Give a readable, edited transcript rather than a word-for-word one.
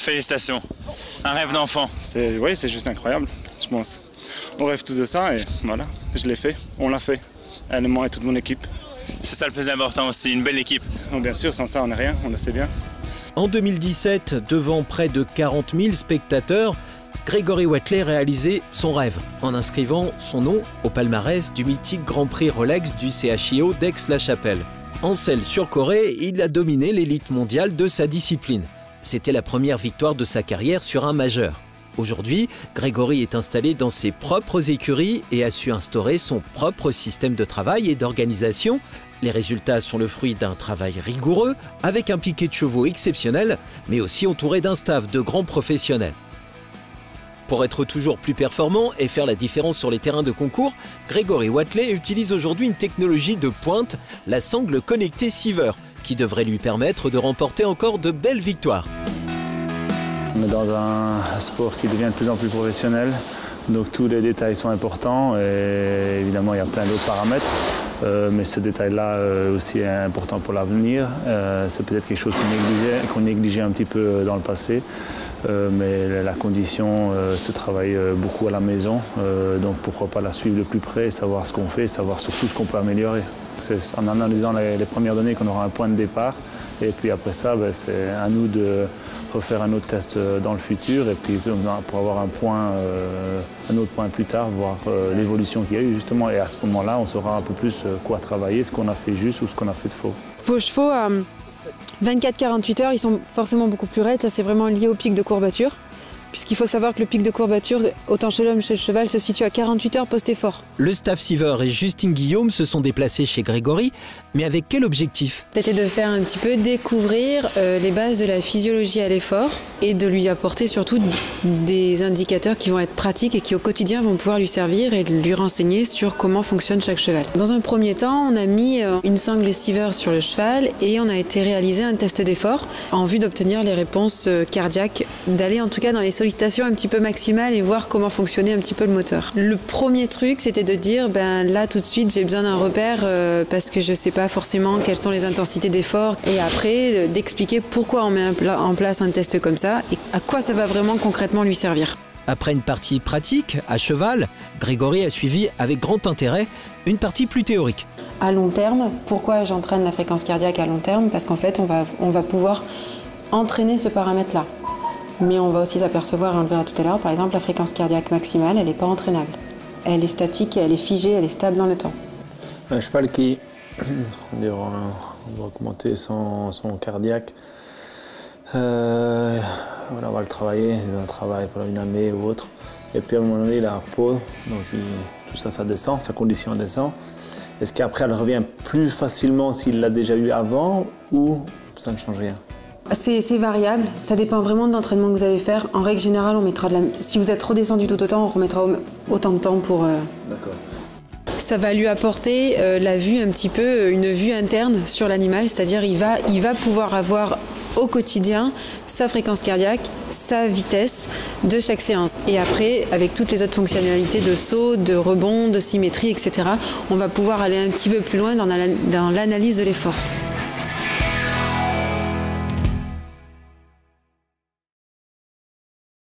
Félicitations. Un rêve d'enfant. Oui, c'est juste incroyable, je pense. On rêve tous de ça et voilà, je l'ai fait, on l'a fait. Elle, moi et toute mon équipe. C'est ça le plus important aussi, une belle équipe. Bon, bien sûr, sans ça on n'est rien, on le sait bien. En 2017, devant près de 40 000 spectateurs, Grégory Watley réalisait son rêve en inscrivant son nom au palmarès du mythique Grand Prix Rolex du CHIO d'Aix-la-Chapelle. En selle sur Corée, il a dominé l'élite mondiale de sa discipline. C'était la première victoire de sa carrière sur un majeur. Aujourd'hui, Grégory est installé dans ses propres écuries et a su instaurer son propre système de travail et d'organisation. Les résultats sont le fruit d'un travail rigoureux, avec un piquet de chevaux exceptionnel, mais aussi entouré d'un staff de grands professionnels. Pour être toujours plus performant et faire la différence sur les terrains de concours, Grégory Watley utilise aujourd'hui une technologie de pointe, la sangle connectée Siever, qui devrait lui permettre de remporter encore de belles victoires. On est dans un sport qui devient de plus en plus professionnel, donc tous les détails sont importants et évidemment il y a plein d'autres paramètres, mais ce détail-là aussi est important pour l'avenir. C'est peut-être quelque chose qu'on négligeait un petit peu dans le passé. Mais la condition se travaille beaucoup à la maison, donc pourquoi pas la suivre de plus près, savoir ce qu'on fait, savoir surtout ce qu'on peut améliorer. C'est en analysant les premières données qu'on aura un point de départ, et puis après ça, c'est à nous de refaire un autre test dans le futur, et puis pour avoir un autre point plus tard, voir l'évolution qu'il y a eu justement, et à ce moment-là, on saura un peu plus quoi travailler, ce qu'on a fait juste ou ce qu'on a fait de faux. Vos chevaux, 24-48 heures, ils sont forcément beaucoup plus raides. Ça, c'est vraiment lié au pic de courbature. Puisqu'il faut savoir que le pic de courbature, autant chez l'homme que chez le cheval, se situe à 48 heures post-effort. Le staff Siever et Justine Guillaume se sont déplacés chez Grégory, mais avec quel objectif? C'était de faire un petit peu découvrir les bases de la physiologie à l'effort et de lui apporter surtout des indicateurs qui vont être pratiques et qui au quotidien vont pouvoir lui servir et lui renseigner sur comment fonctionne chaque cheval. Dans un premier temps, on a mis une sangle Siever sur le cheval et on a été réaliser un test d'effort en vue d'obtenir les réponses cardiaques, d'aller en tout cas dans les sollicitations un petit peu maximales et voir comment fonctionnait un petit peu le moteur. Le premier truc, c'était de dire, là tout de suite, j'ai besoin d'un repère parce que je ne sais pas forcément quelles sont les intensités d'effort. Et après, d'expliquer pourquoi on met en place un test comme ça et à quoi ça va vraiment concrètement lui servir. Après une partie pratique, à cheval, Grégory a suivi avec grand intérêt une partie plus théorique. À long terme, pourquoi j'entraîne la fréquence cardiaque à long terme? Parce qu'en fait, on va pouvoir entraîner ce paramètre-là. Mais on va aussi s'apercevoir, et on le verra tout à l'heure, par exemple, la fréquence cardiaque maximale, elle n'est pas entraînable. Elle est statique, elle est figée, elle est stable dans le temps. Un cheval qui va augmenter son cardiaque, on va le travailler, il travaille pendant une année ou autre. Et puis à un moment donné, il a un repos, donc tout ça, ça descend, sa condition descend. Est-ce qu'après, elle revient plus facilement s'il l'a déjà eu avant ou ça ne change rien? C'est variable, ça dépend vraiment de l'entraînement que vous allez faire. En règle générale, on mettra si vous êtes redescendu tout autant, on remettra autant de temps pour... D'accord. Ça va lui apporter la vue un petit peu, une vue interne sur l'animal, c'est-à-dire il va pouvoir avoir au quotidien sa fréquence cardiaque, sa vitesse de chaque séance. Et après, avec toutes les autres fonctionnalités de saut, de rebond, de symétrie, etc., on va pouvoir aller un petit peu plus loin dans l'analyse de l'effort.